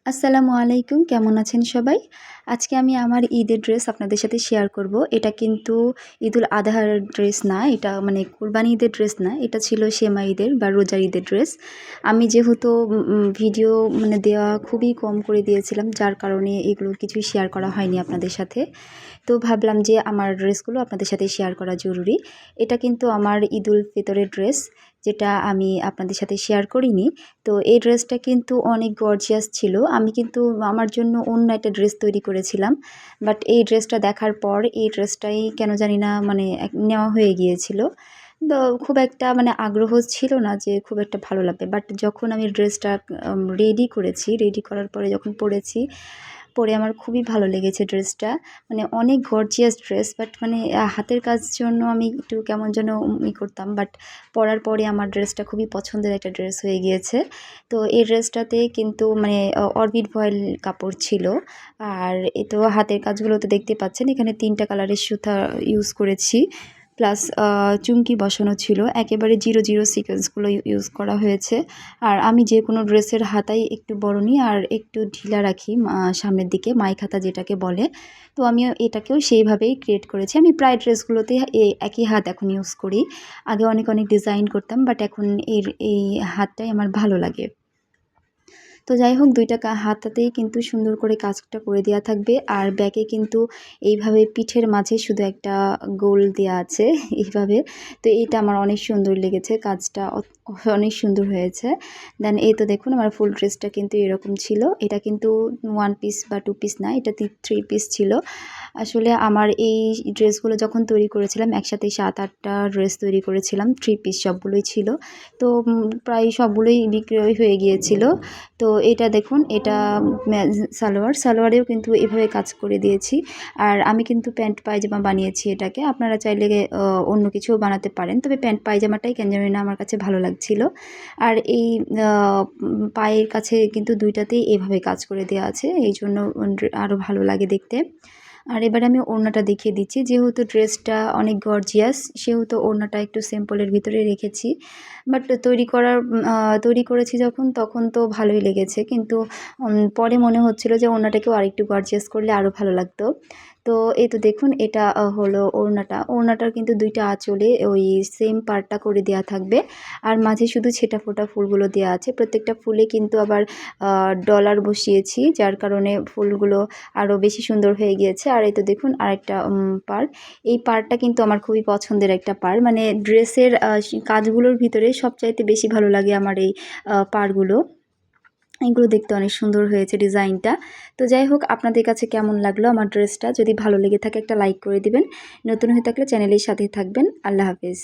আসসালামু আলাইকুম, কেমন আছেন সবাই? আজকে আমি আমার ঈদের ড্রেস আপনাদের সাথে শেয়ার করব। এটা কিন্তু ঈদুল আজহার ড্রেস না, এটা মানে কুরবানি ঈদের ড্রেস না, এটা ছিল সেমাই ঈদের বা রোজার ঈদের ড্রেস। আমি যেহেতু ভিডিও দেওয়া খুবই কম করে দিয়েছিলাম, যার কারণে এগুলো কিছুই শেয়ার করা হয়নি আপনাদের সাথে। তো ভাবলাম যে আমার ড্রেসগুলো আপনাদের সাথে শেয়ার করা জরুরি। এটা কিন্তু আমার ঈদুল ফিতরের ড্রেস, যেটা আমি আপনাদের সাথে শেয়ার করিনি। তো এই ড্রেসটা কিন্তু অনেক গর্জিয়াস ছিল। আমি কিন্তু আমার জন্য অন্য একটা ড্রেস তৈরি করেছিলাম, বাট এই ড্রেসটা দেখার পর এই ড্রেসটাই কেন জানি না নেওয়া হয়ে গিয়েছিল। তো খুব একটা আগ্রহ ছিল না যে খুব একটা ভালো লাগবে, বাট যখন আমি ড্রেসটা রেডি করার পরে যখন পরে আমার খুবই ভালো লেগেছে ড্রেসটা। অনেক গর্জিয়াস ড্রেস, বাট হাতের কাজ জন্য আমি একটু কেমন যেন করতাম, বাট পরার পরে আমার ড্রেসটা খুবই পছন্দের একটা ড্রেস হয়ে গিয়েছে। তো এই ড্রেসটাতে কিন্তু অরবিট ভয়েল কাপড় ছিল। আর এ তো হাতের কাজগুলো তো দেখতে পাচ্ছেন, এখানে 3টা কালারের সুতা ইউজ করেছি, প্লাস চুমকি বসানো ছিল, একেবারে 0 0 সিকোয়েন্সগুলো ইউজ করা হয়েছে। আর আমি যে কোনো ড্রেসের হাতাই একটু বড় নিই আর একটু ঢিলা রাখি সামনের দিকে, মাইক হাতা যেটাকে বলে। তো আমিও এটাকেও সেইভাবেই ক্রিয়েট করেছি। আমি প্রায় ড্রেসগুলোতে একই হাত এখন ইউজ করি। আগে অনেক ডিজাইন করতাম, বাট এখন এই হাতটাই আমার ভালো লাগে। তো যাই হোক, 2টা হাতাতেই কিন্তু সুন্দর করে কাজটা করে দেওয়া থাকবে। আর ব্যাকে কিন্তু এইভাবে পিঠের মাঝে শুধু একটা গোল দেওয়া আছে এইভাবে। তো এটা আমার অনেক সুন্দর লেগেছে, কাজটা অনেক সুন্দর হয়েছে। দেন এই তো দেখুন, আমার ফুল ড্রেসটা কিন্তু এরকম ছিল। এটা কিন্তু 1 পিস বা 2 পিস না, এটা 3 পিস ছিল। আসলে আমার এই ড্রেসগুলো যখন তৈরি করেছিলাম, একসাথে 7-8টা ড্রেস তৈরি করেছিলাম, 3 পিস সবগুলোই ছিল। তো প্রায় সবগুলোই বিক্রি হয়ে গিয়েছিল। তো এটা দেখুন, এটা সালোয়ারেও কিন্তু এভাবে কাজ করে দিয়েছি। আর আমি কিন্তু প্যান্ট পায়জামা বানিয়েছি এটাকে। আপনারা চাইলে অন্য কিছুও বানাতে পারেন, তবে প্যান্ট পায়জামাটাই কেন জানি না আমার কাছে ভালো লাগছিল। আর এই পায়ের কাছে কিন্তু 2টাতেই এভাবে কাজ করে দেওয়া আছে, এই জন্য আরও ভালো লাগে দেখতে। আর এবারে আমি ওড়নাটা দেখিয়ে দিচ্ছি। যেহেতু ড্রেসটা অনেক গর্জিয়াস, সেহেতু ওড়নাটা একটু সিম্পলের ভিতরে রেখেছি। বাট তৈরি করেছি যখন, তখন তো ভালোই লেগেছে, কিন্তু পরে মনে হচ্ছিল যে ওড়নাটাকেও আরেকটু গর্জিয়াস করলে আরও ভালো লাগতো। তো এই তো দেখুন, এটা হলো ওড়নাটার কিন্তু 2টা আঁচলে ওই সেম পার্টটা করে দেওয়া থাকবে। আর মাঝে শুধু ছেটা ফোটা ফুলগুলো দেওয়া আছে। প্রত্যেকটা ফুলে কিন্তু আবার ডলার বসিয়েছি, যার কারণে ফুলগুলো আরও বেশি সুন্দর হয়ে গিয়েছে। আর এই তো দেখুন, আরেকটা পার্ট। এই পার্টটা কিন্তু আমার খুবই পছন্দের একটা পার্ট, ড্রেসের কাজগুলোর ভিতরে সবচাইতে বেশি ভালো লাগে আমার এই পার্টগুলো। এগুলো দেখতে অনেক সুন্দর হয়েছে ডিজাইনটা। তো যাই হোক, আপনাদের কাছে কেমন লাগলো আমার ড্রেসটা? যদি ভালো লেগে থাকে একটা লাইক করে দিবেন। নতুন হয়ে থাকলে চ্যানেলের সাথেই থাকবেন। আল্লাহ হাফেজ।